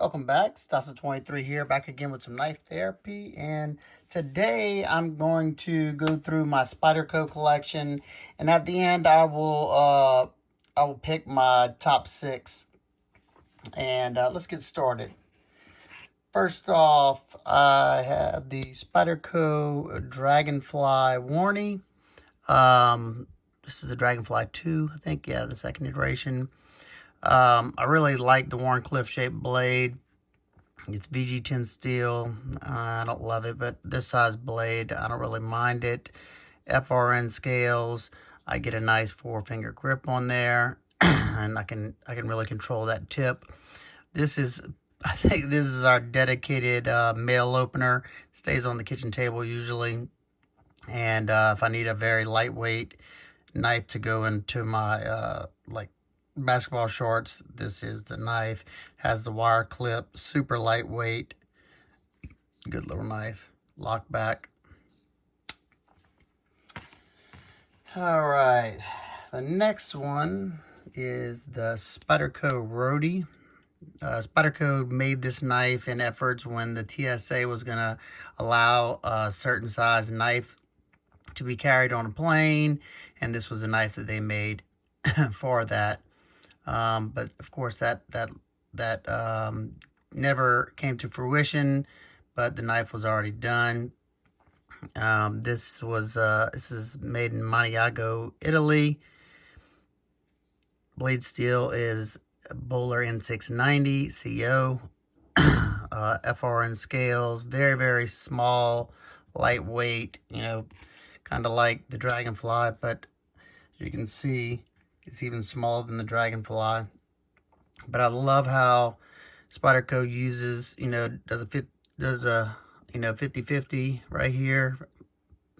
Welcome back. Stasa23 here, back again with some knife therapy. And today I'm going to go through my Spyderco collection, and at the end I will pick my top 6. And let's get started. First off, I have the Spyderco Dragonfly Warnie. This is the Dragonfly 2, I think. Yeah, the second iteration. I really like the Warncliffe shaped blade. It's VG10 steel. I don't love it, but this size blade, I don't really mind it. FRN scales. I get a nice 4-finger grip on there, and I can really control that tip. I think this is our dedicated mail opener. It stays on the kitchen table usually, and if I need a very lightweight knife to go into my like basketball shorts, this is the knife. Has the wire clip, super lightweight, good little knife. Lock back. All right, the next one is the Spyderco Roadie. Spyderco made this knife in efforts when the TSA was going to allow a certain size knife to be carried on a plane, and this was a knife that they made for that. But of course that never came to fruition, but the knife was already done. This is made in Montiago, Italy. Blade steel is Bowler N690 CO. FRN scales, very, very small, lightweight, kind of like the Dragonfly, but as you can see, it's even smaller than the Dragonfly. But I love how Spyderco uses, does a 50-50 right here,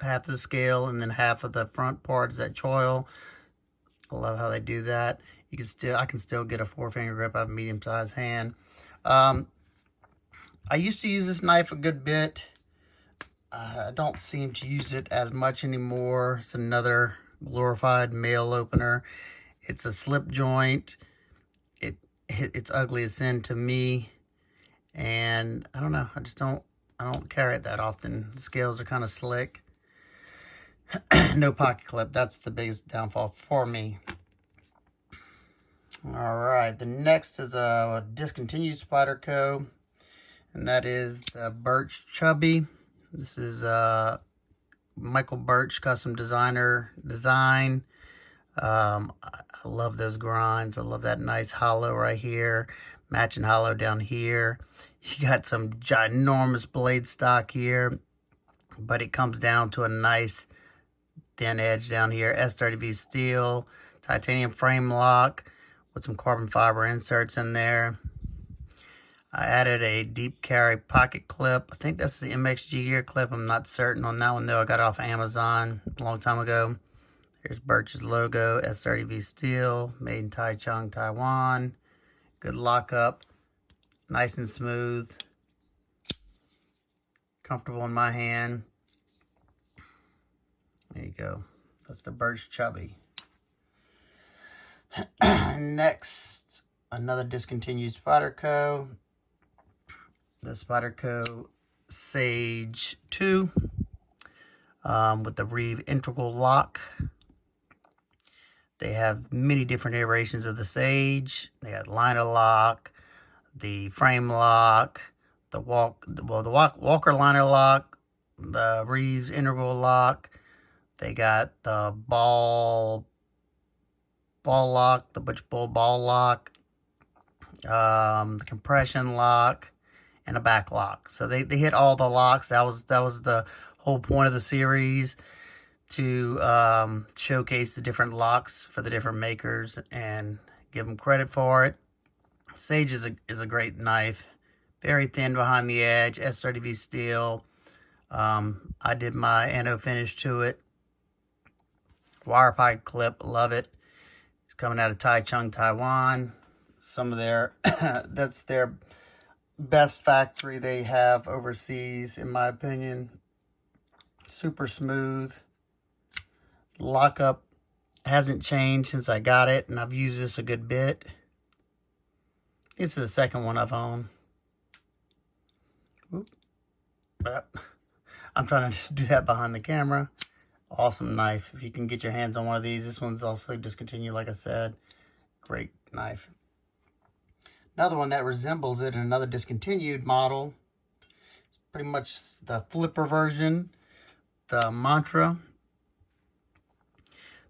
half the scale, and then half of the front part is that choil. I love how they do that. I can still get a 4-finger grip. I have a medium-sized hand. I used to use this knife a good bit. I don't seem to use it as much anymore. It's another glorified mail opener. It's a slip joint. It's ugly as sin to me, and I don't know. I don't carry it that often. The scales are kind of slick. No pocket clip. That's the biggest downfall for me. All right, the next is a discontinued Spyderco, and that is the Birch Chubby. This is Michael Birch custom design. I love those grinds. I love that nice hollow right here, matching hollow down here. You got some ginormous blade stock here, but it comes down to a nice thin edge down here. S30V steel, titanium frame lock with some carbon fiber inserts in there. I added a deep carry pocket clip. I think that's the MXG gear clip. I'm not certain on that one though. I got it off Amazon a long time ago. Here's Birch's logo, S30V steel, made in Taichung, Taiwan. Good lockup, nice and smooth, comfortable in my hand. There you go. That's the Birch Chubby. Next, another discontinued Spyderco. The Spyderco Sage 2 with the Reeve integral lock. They have many different iterations of the Sage. They got liner lock, the frame lock, the Walker liner lock, the Reeves integral lock. They got the ball lock, the Butch Bull ball lock, the compression lock, and a back lock. So they hit all the locks. That was the whole point of the series, to showcase the different locks for the different makers and give them credit for it. Sage is a great knife, very thin behind the edge, S30V steel. I did my anno finish to it. Wire pocket clip, love it. It's coming out of Taichung, Taiwan. Some of their that's their best factory they have overseas, in my opinion. Super smooth. Lockup hasn't changed since I got it, and I've used this a good bit. This is the second one I've owned. Whoop. I'm trying to do that behind the camera. Awesome knife. If you can get your hands on one of these. This one's also discontinued, like I said. Great knife. Another one that resembles it, and another discontinued model. It's pretty much the flipper version. The Mantra.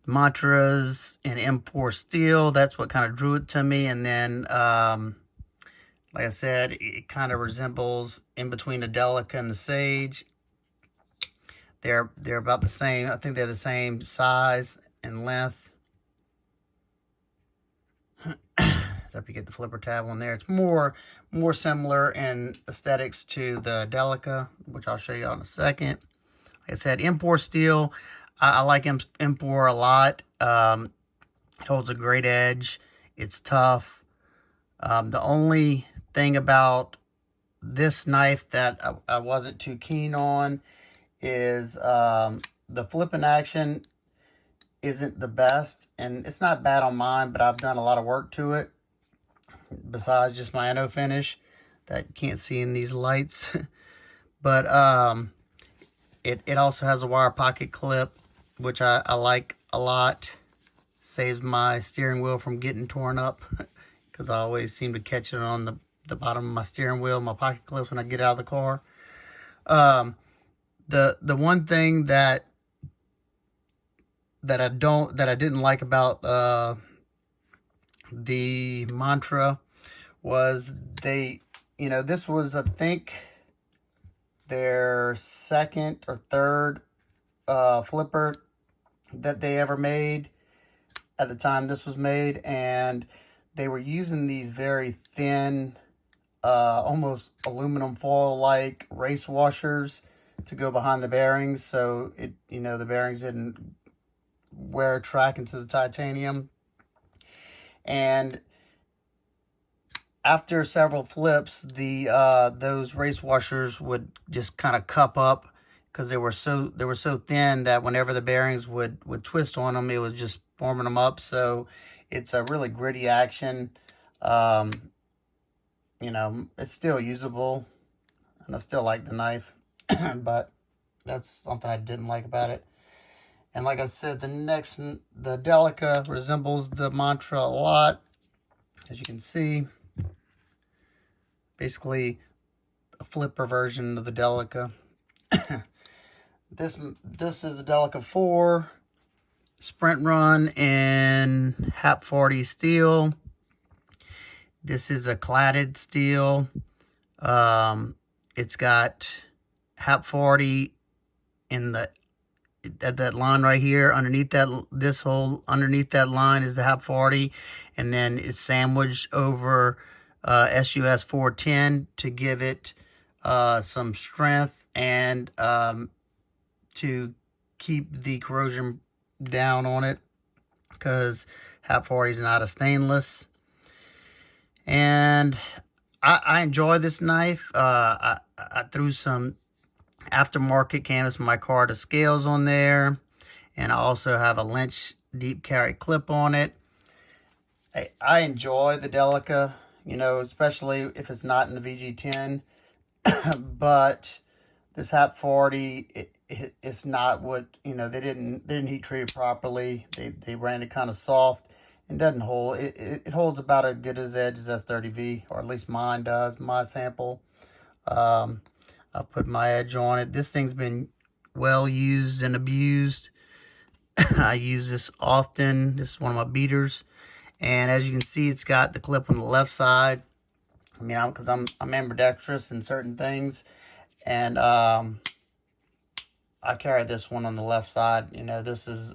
Mantra's in M4 steel. That's what kind of drew it to me. And then, like I said, it kind of resembles in between the Delica and the Sage. They're about the same. I think they're the same size and length. Except you get the flipper tab on there. It's more similar in aesthetics to the Delica, which I'll show you in a second. Like I said, M4 steel. I like M4 a lot. It holds a great edge. It's tough. The only thing about this knife that I wasn't too keen on is the flipping action isn't the best. And it's not bad on mine, but I've done a lot of work to it. Besides just my anno finish that you can't see in these lights. But it also has a wire pocket clip, which I like a lot. Saves my steering wheel from getting torn up, because I always seem to catch it on the bottom of my steering wheel, my pocket clips, when I get out of the car. The one thing that I didn't like about the Mantra was this was, I think, their second or third flipper that they ever made at the time this was made, and they were using these very thin, almost aluminum foil like race washers to go behind the bearings, so the bearings didn't wear track into the titanium. And after several flips, those race washers would just kind of cup up, because they were so thin that whenever the bearings would twist on them, it was just forming them up. So it's a really gritty action. It's still usable, and I still like the knife, but that's something I didn't like about it. And like I said, the Delica resembles the Mantra a lot, as you can see. Basically a flipper version of the Delica. This is the Delica 4 sprint run in HAP 40 steel. This is a cladded steel. It's got HAP 40 in at that line right here. Underneath that, underneath that line is the HAP 40, and then it's sandwiched over SUS 410 to give it some strength and to keep the corrosion down on it, because HAP 40 is not a stainless. And I enjoy this knife. I threw some aftermarket canvas from my car to scales on there, and I also have a Lynch deep carry clip on it. I enjoy the Delica, especially if it's not in the VG10. But this HAP 40, it's not what, they didn't heat treat it properly. They ran it kind of soft and doesn't hold. It holds about as good as edge as S30V, or at least mine does, my sample. I put my edge on it. This thing's been well used and abused. I use this often. This is one of my beaters. And as you can see, it's got the clip on the left side. Because I'm ambidextrous in certain things. And I carry this one on the left side. This is,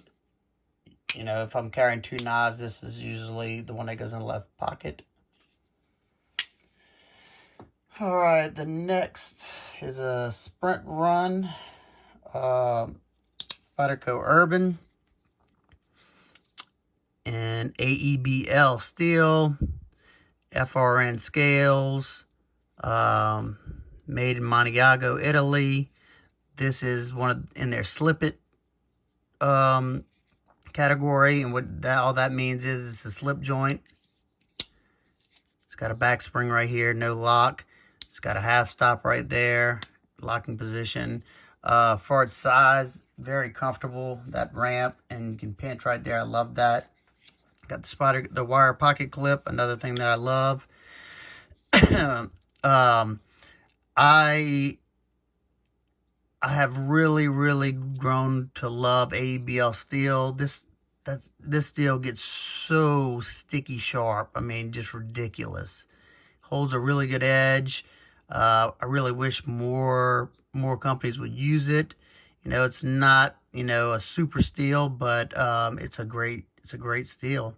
if I'm carrying two knives, this is usually the one that goes in the left pocket. All right, the next is a sprint run, Spyderco Urban, and AEBL steel, FRN scales, made in Montiago, Italy. This is in their slip it category, and what all that means is it's a slip joint. It's got a back spring right here, no lock. It's got a half stop right there, locking position. For its size, very comfortable, that ramp, and you can pinch right there. I love that. Got the wire pocket clip, another thing that I love. I have really grown to love ABL steel. This steel gets so sticky sharp. I mean, just ridiculous. Holds a really good edge. I really wish more companies would use it. You know, it's not, you know, a super steel, but it's a great steel.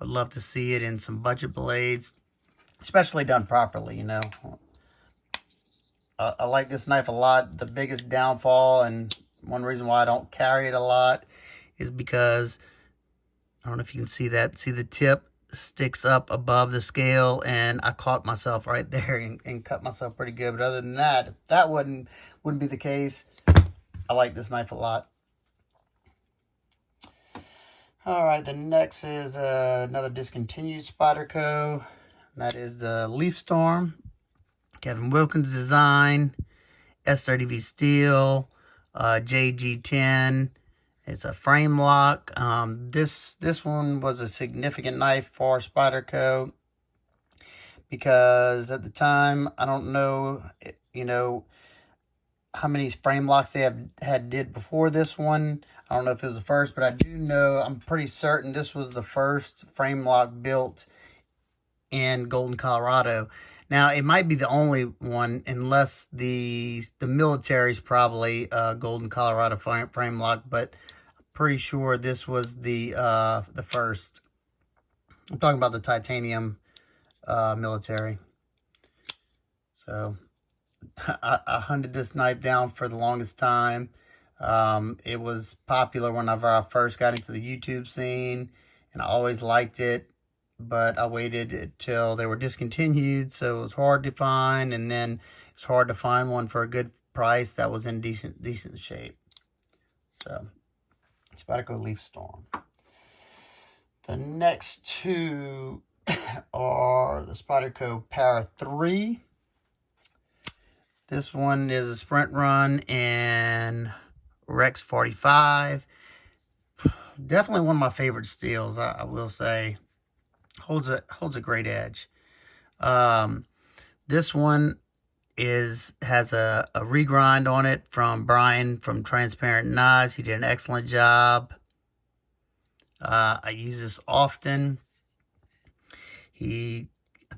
I'd love to see it in some budget blades, especially done properly, you know. I like this knife a lot. The biggest downfall, and one reason why I don't carry it a lot, is because, I don't know if you can see that. See, the tip sticks up above the scale, and I caught myself right there and cut myself pretty good. But other than that, if that wouldn't be the case, I like this knife a lot. All right, the next is another discontinued Spyderco, and that is the Leafstorm. Kevin Wilkins design, S30V steel, JG10. It's a frame lock. This one was a significant knife for Spyderco because at the time, I don't know, you know, how many frame locks they did before this one. I don't know if it was the first, but I do know, I'm pretty certain this was the first frame lock built in Golden, Colorado. Now, it might be the only one, unless the military's probably Golden, Colorado frame lock, but I'm pretty sure this was the first. I'm talking about the titanium military. So, I hunted this knife down for the longest time. It was popular whenever I first got into the YouTube scene, and I always liked it. But I waited until they were discontinued, so it was hard to find, and then it's hard to find one for a good price that was in decent shape. So, Spyderco Leafstorm. The next two are the Spyderco Para 3. This one is a sprint run in Rex 45. Definitely one of my favorite steels, I will say. Holds a great edge. This one has a regrind on it from Brian from Transparent Knives. He did an excellent job. I use this often. I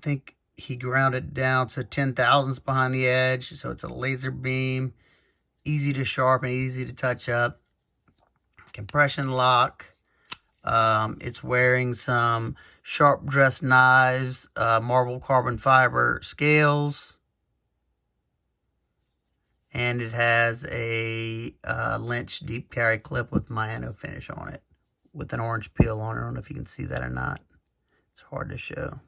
think he ground it down to 10 thousandths behind the edge, so it's a laser beam, easy to sharpen, easy to touch up. Compression lock. It's wearing some sharp dressed knives, marble carbon fiber scales, and it has a Lynch deep carry clip with Mano finish on it, with an orange peel on it. I don't know if you can see that or not. It's hard to show.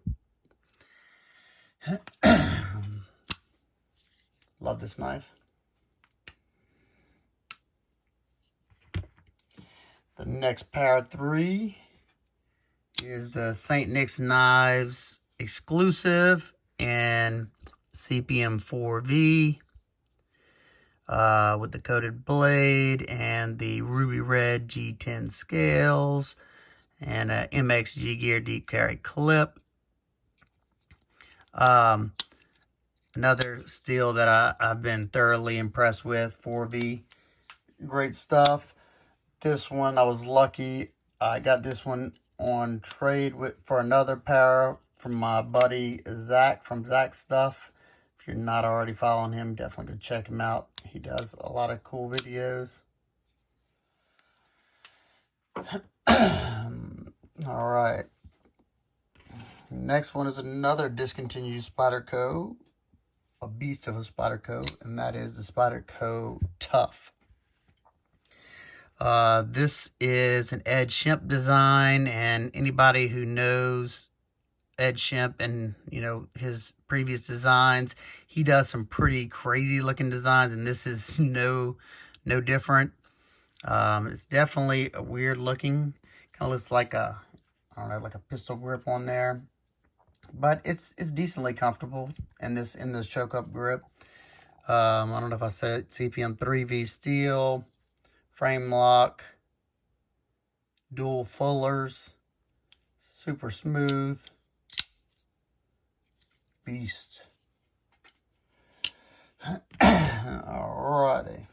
Love this knife. The next Para 3 is the St. Nick's Knives exclusive and CPM 4V with the coated blade and the ruby red G10 scales and a MXG gear deep carry clip. Another steel that I've been thoroughly impressed with, 4V. Great stuff. This one, I was lucky. I got this one on trade for another pair from my buddy Zach from Zach Stuff. If you're not already following him, definitely go check him out. He does a lot of cool videos. All right. Next one is another discontinued Spyderco, a beast of a Spyderco, and that is the Spyderco Tough. This is an Ed Shemp design, and anybody who knows Ed Shemp and, you know, his previous designs, he does some pretty crazy looking designs, and this is no different. It's definitely a weird looking, kind of looks like a, I don't know, like a pistol grip on there. but it's decently comfortable in this choke up grip. I don't know if I said it. CPM 3V steel, frame lock, dual fullers, super smooth, beast. Alrighty.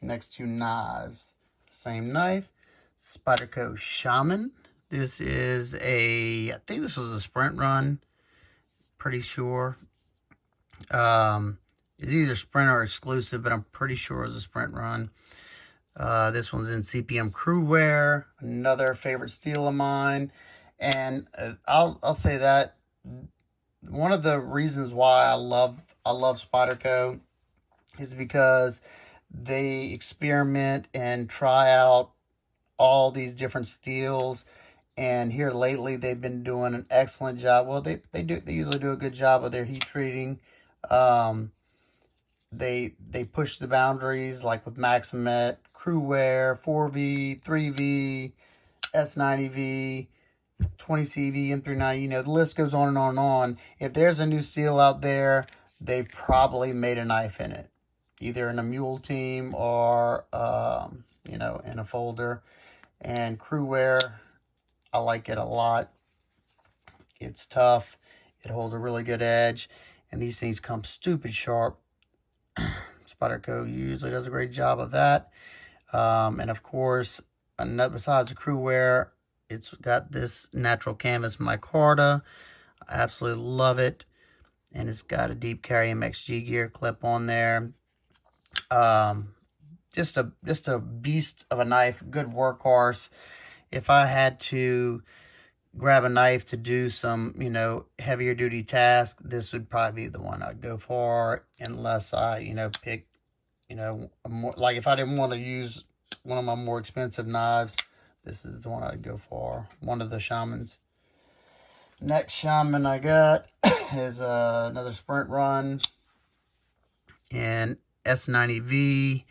Next two knives, same knife, Spyderco Shaman. This is I think this was a sprint run, pretty sure. It's either sprint or exclusive, but I'm pretty sure it was a sprint run. This one's in CPM crew wear, another favorite steel of mine. And I'll say that one of the reasons why I love Spyderco is because they experiment and try out all these different steels. And here lately, they've been doing an excellent job. Well, they usually do a good job of their heat treating. They push the boundaries, like with Maximet, Crew Wear, 4V, 3V, S90V, 20CV, M390. You know, the list goes on and on and on. If there's a new steel out there, they've probably made a knife in it, either in a mule team or you know, in a folder. And Crew Wear, I like it a lot. It's tough. It holds a really good edge. And these things come stupid sharp. Spyderco usually does a great job of that. And of course, besides the Crew Wear, it's got this natural canvas micarta. I absolutely love it. And it's got a deep carry MXG gear clip on there. Just a beast of a knife, good workhorse. If I had to grab a knife to do some, you know, heavier duty task, this would probably be the one I'd go for, unless I, you know, pick, you know, like if I didn't want to use one of my more expensive knives, this is the one I'd go for, one of the Shamans. Next Shaman I got is another sprint run in S90V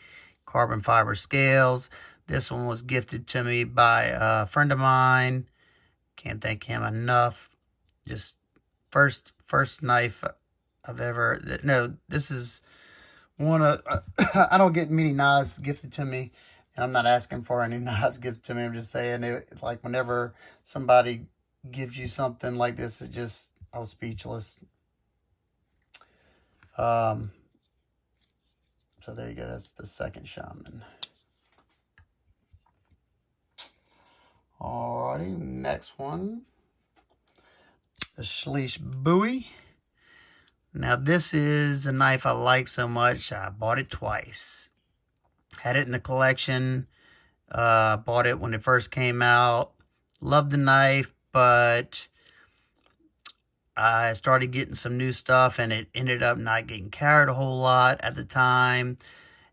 carbon fiber scales. This one was gifted to me by a friend of mine. Can't thank him enough. Just first knife I've ever. No, this is one of. I don't get many knives gifted to me, and I'm not asking for any knives gifted to me. I'm just saying it. Like whenever somebody gives you something like this, it just, I was speechless. So there you go. That's the second Shaman. Alrighty, next one. The Schleich buoy. Now this is a knife I like so much, I bought it twice. Had it in the collection. Bought it when it first came out. Loved the knife, but I started getting some new stuff and it ended up not getting carried a whole lot at the time.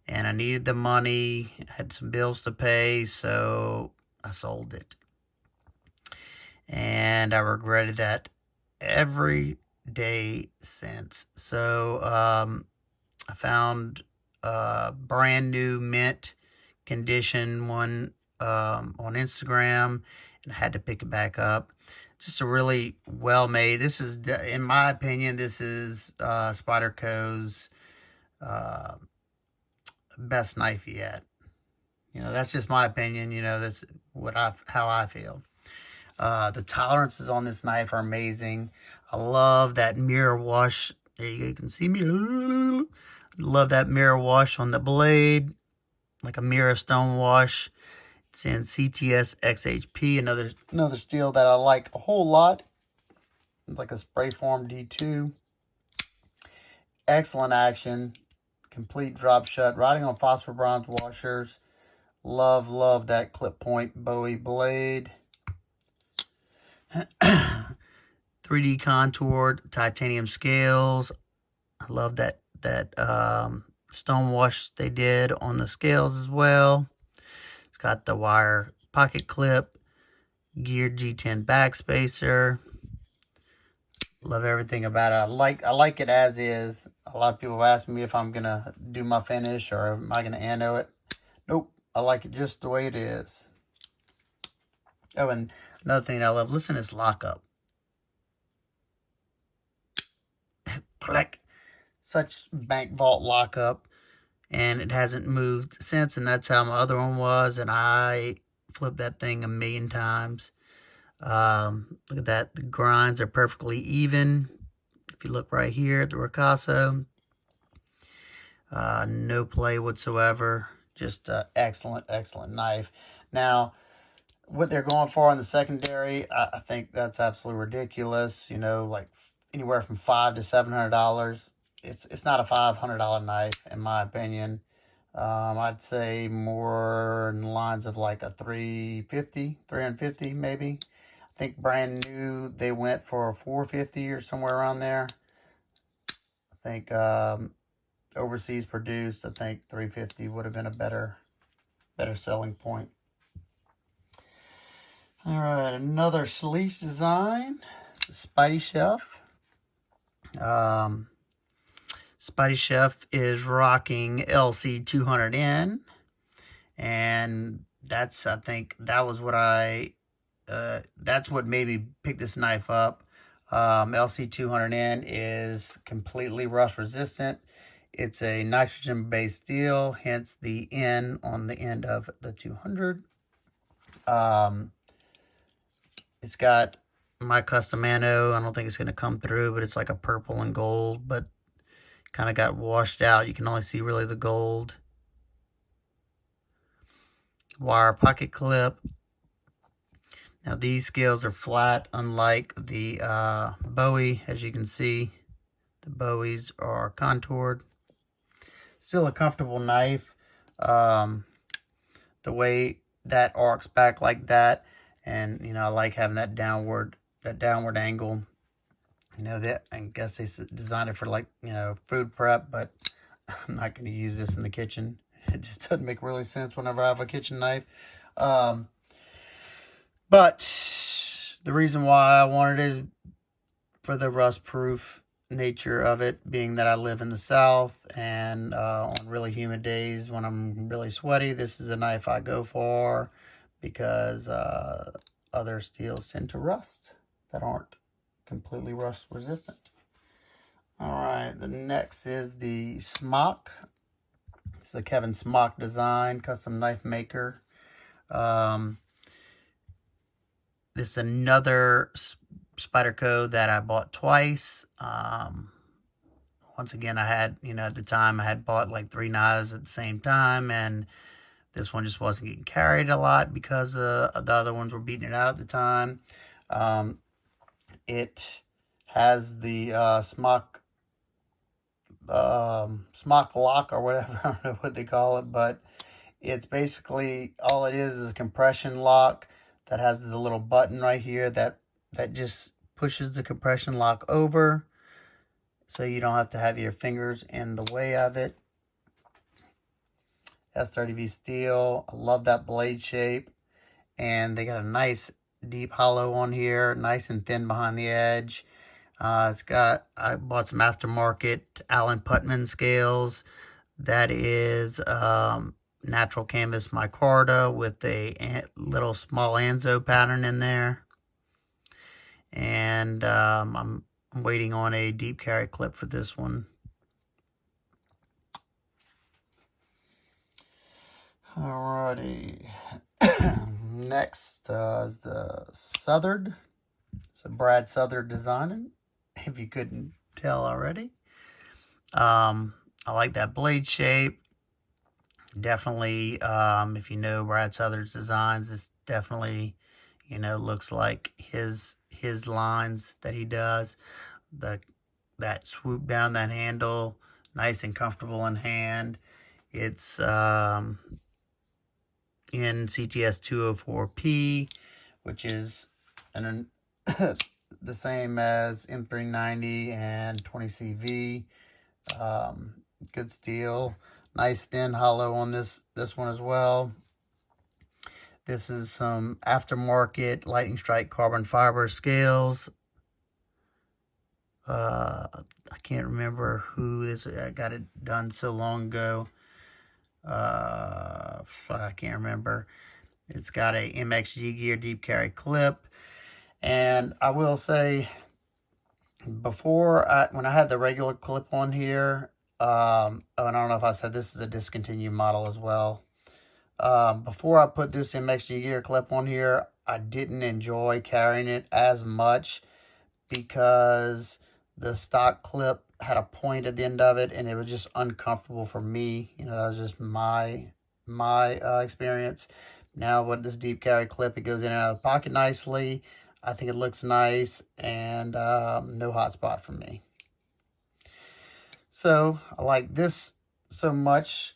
And I needed the money. I had some bills to pay, so I sold it. And I regretted that every day since. So I found a brand new mint condition one on Instagram, and I had to pick it back up. Just a really well made. This is, in my opinion, this is Spyderco's best knife yet. You know, that's just my opinion. You know, that's how I feel. The tolerances on this knife are amazing. I love that mirror wash. There you go. You can see me. Love that mirror wash on the blade. Like a mirror stone wash. It's in CTS XHP. Another steel that I like a whole lot. Like a spray form D2. Excellent action. Complete drop shut. Riding on phosphor bronze washers. Love that clip point Bowie blade. 3D contoured titanium scales. I love that stone wash they did on the scales as well. It's got the wire pocket clip, geared G10 backspacer. Love everything about it. I like it as is. A lot of people have asked me if I'm gonna do my finish or am I gonna anno it. Nope, I like it just the way it is. Oh, and another thing I love, listen to this lockup. click. Such bank vault lockup. And it hasn't moved since, and that's how my other one was, and I flipped that thing 1,000,000 times. Look at that. The grinds are perfectly even. If you look right here at the ricasso, no play whatsoever. Just excellent, excellent knife. Now, what they're going for on the secondary, I think that's absolutely ridiculous. You know, like anywhere from $500 to $700. It's not a $500 knife, in my opinion. I'd say more in the lines of like a $350 maybe. I think brand new they went for $450 or somewhere around there. I think overseas produced, I think $350 would have been a better selling point. All right, another Sleece design. It's a Spidey Chef. Spidey Chef is rocking LC200N, and that's, I think, that was what that's what made me pick this knife up. LC200N is completely rust resistant. It's a nitrogen-based steel, hence the N on the end of the 200. It's got my custom anno. I don't think it's going to come through, but it's like a purple and gold, but kind of got washed out. You can only see really the gold. Wire pocket clip. Now these scales are flat, unlike the buoy. As you can see, the buoys are contoured. Still a comfortable knife. The way that arcs back like that, and you know, I like having that downward angle. You know, that, I guess they designed it for, like, you know, food prep, but I'm not going to use this in the kitchen. It just doesn't make really sense whenever I have a kitchen knife. But the reason why I wanted it is for the rust-proof nature of it, being that I live in the South, and on really humid days when I'm really sweaty, this is a knife I go for, because other steels tend to rust that aren't completely rust resistant. All right, the next is the Smock. It's a Kevin Smock design, custom knife maker. This is another Spyderco that I bought twice. Once again, I had, you know, at the time I had bought like 3 knives at the same time, and this one just wasn't getting carried a lot because the other ones were beating it out at the time. It has the Smock lock or whatever. I don't know what they call it, but it's basically, all it is a compression lock that has the little button right here that just pushes the compression lock over, so you don't have to have your fingers in the way of it. S30V steel. I love that blade shape, and they got a nice deep hollow on here, nice and thin behind the edge. I bought some aftermarket Allen Putman scales. That is natural canvas micarta with a little small Anzo pattern in there. And I'm waiting on a deep carry clip for this one. Alrighty. Next is the Southard. It's a Brad Southard design, if you couldn't tell already. I like that blade shape. Definitely, if you know Brad Southard's designs, this definitely, you know, looks like his lines that he does. That swoop down that handle, nice and comfortable in hand. It's in CTS 204P, which is the same as M390 and 20CV. Good steel. Nice thin hollow on this one as well. This is some aftermarket Lightning Strike carbon fiber scales. I can't remember who this. I got it done so long ago. I can't remember. It's got a MXG gear deep carry clip, and I will say before, when I had the regular clip on here, and I don't know if I said this is a discontinued model as well. Before I put this MXG gear clip on here, I didn't enjoy carrying it as much because the stock clip had a point at the end of it, and it was just uncomfortable for me. You know, that was just my experience. Now with this deep carry clip, it goes in and out of the pocket nicely. I think it looks nice, and no hot spot for me. So I like this so much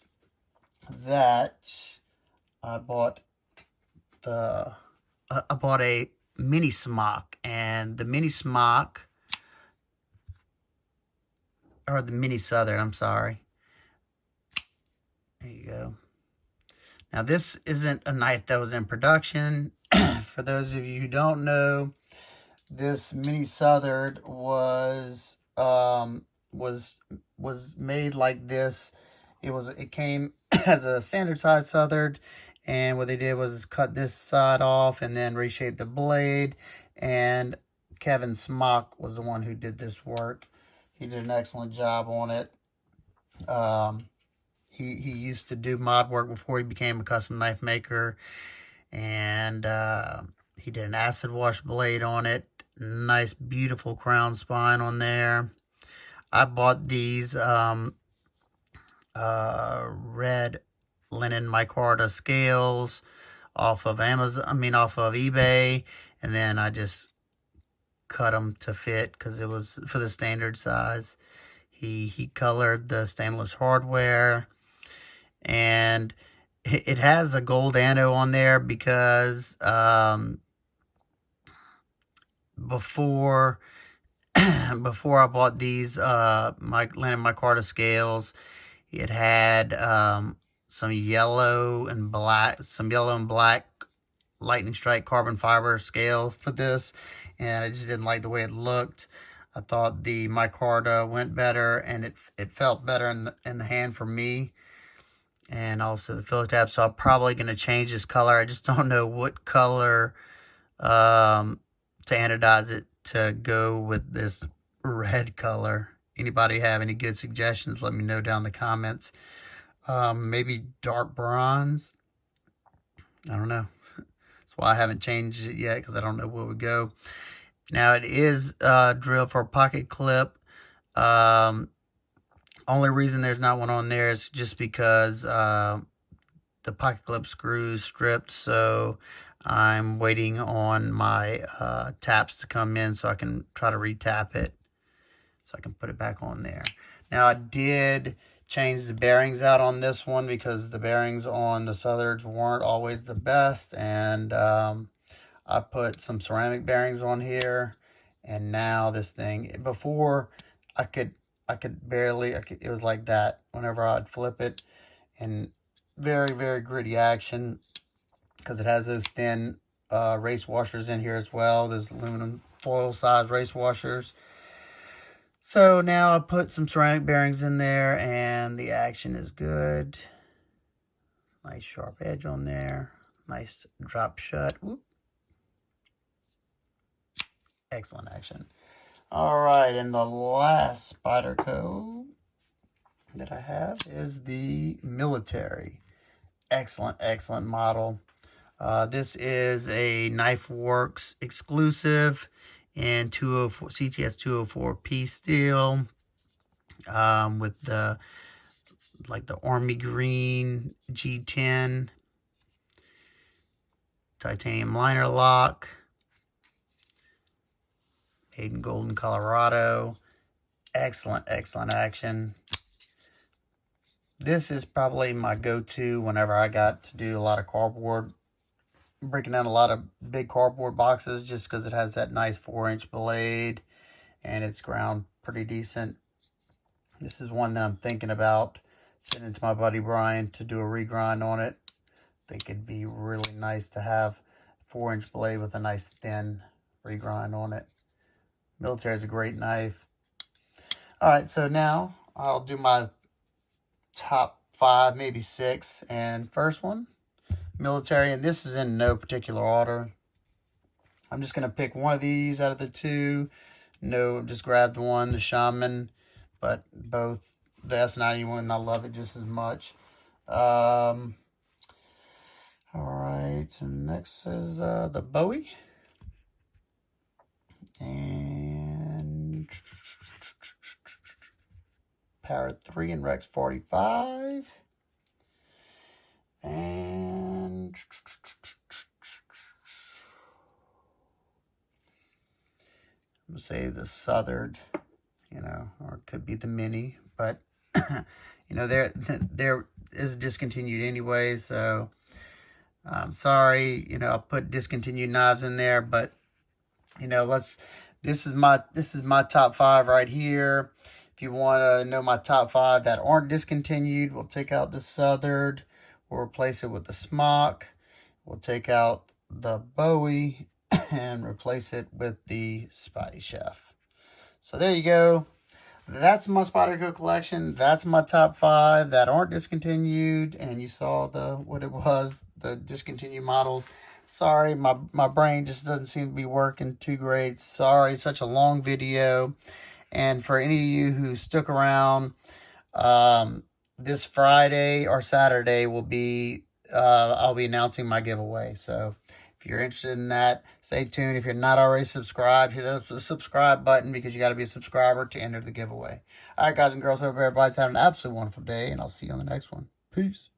that I bought a mini Smock, and the mini Smock, or the mini Southern, I'm sorry. There you go. Now this isn't a knife that was in production. For those of you who don't know, this mini Southard was made like this. It came as a standard size Southard, and what they did was cut this side off and then reshape the blade. And Kevin Smock was the one who did this work. He did an excellent job on it. He used to do mod work before he became a custom knife maker, and he did an acid wash blade on it. Nice, beautiful crown spine on there. I bought these red linen micarta scales off of off of eBay, and then I just cut them to fit because it was for the standard size. He colored the stainless hardware, and it has a gold anno on there because before I bought these my linen micarta scales, it had some yellow and black lightning strike carbon fiber scale for this, and I just didn't like the way it looked. I thought the micarta went better, and it felt better in the hand for me, and also the filler tab. So I'm probably going to change this color. I just don't know what color to anodize it to go with this red color. Anybody have any good suggestions? Let me know down in the comments. Maybe dark bronze. I don't know. That's why I haven't changed it yet, because I don't know where it would go. Now it is drilled for a pocket clip. Only reason there's not one on there is just because the pocket clip screws stripped. So I'm waiting on my taps to come in so I can try to retap it, so I can put it back on there. Now I did change the bearings out on this one because the bearings on the Southards weren't always the best, and I put some ceramic bearings on here, and now this thing, before I could barely, it was like that whenever I'd flip it, and very, very gritty action because it has those thin race washers in here as well, those aluminum foil size race washers. So now I put some ceramic bearings in there, and the action is good. Nice sharp edge on there. Nice drop shut. Whoop. Excellent action. All right, and the last Spyderco that I have is the military. Excellent, excellent model. This is a Knife Works exclusive in 204 CTS 204P steel, with the army green G10 titanium liner lock, made in Golden, Colorado. Excellent, excellent action. This is probably my go-to whenever I got to do a lot of cardboard, breaking down a lot of big cardboard boxes, just because it has that nice 4-inch blade and it's ground pretty decent. This is one that I'm thinking about sending to my buddy Brian to do a regrind on it. I think it'd be really nice to have a 4-inch blade with a nice thin regrind on it. Military is a great knife. All right, so now I'll do my top 5, maybe 6. And first one, military, and this is in no particular order. I'm just going to pick one of these out of the two. No, just grabbed one, the Shaman, but both the S91, I love it just as much. All right, and next is the buoy. And Power 3 and Rex 45. And I'm going to say the Southard, you know, or it could be the Mini, but, you know, there is discontinued anyway, so I'm sorry, you know, I put discontinued knives in there, but, you know, this is my top 5 right here. If you want to know my top 5 that aren't discontinued, we'll take out the Southard, we'll replace it with the Smock, we'll take out the buoy, and replace it with the Spidey Chef. So there you go. That's my Spyderco collection. That's my top 5 that aren't discontinued. And you saw what it was, the discontinued models. Sorry, my brain just doesn't seem to be working too great. Sorry, such a long video. And for any of you who stuck around, this Friday or Saturday will be, I'll be announcing my giveaway. So if you're interested in that, stay tuned. If you're not already subscribed, hit the subscribe button because you got to be a subscriber to enter the giveaway. All right, guys and girls, hope everybody's had an absolutely wonderful day, and I'll see you on the next one. Peace.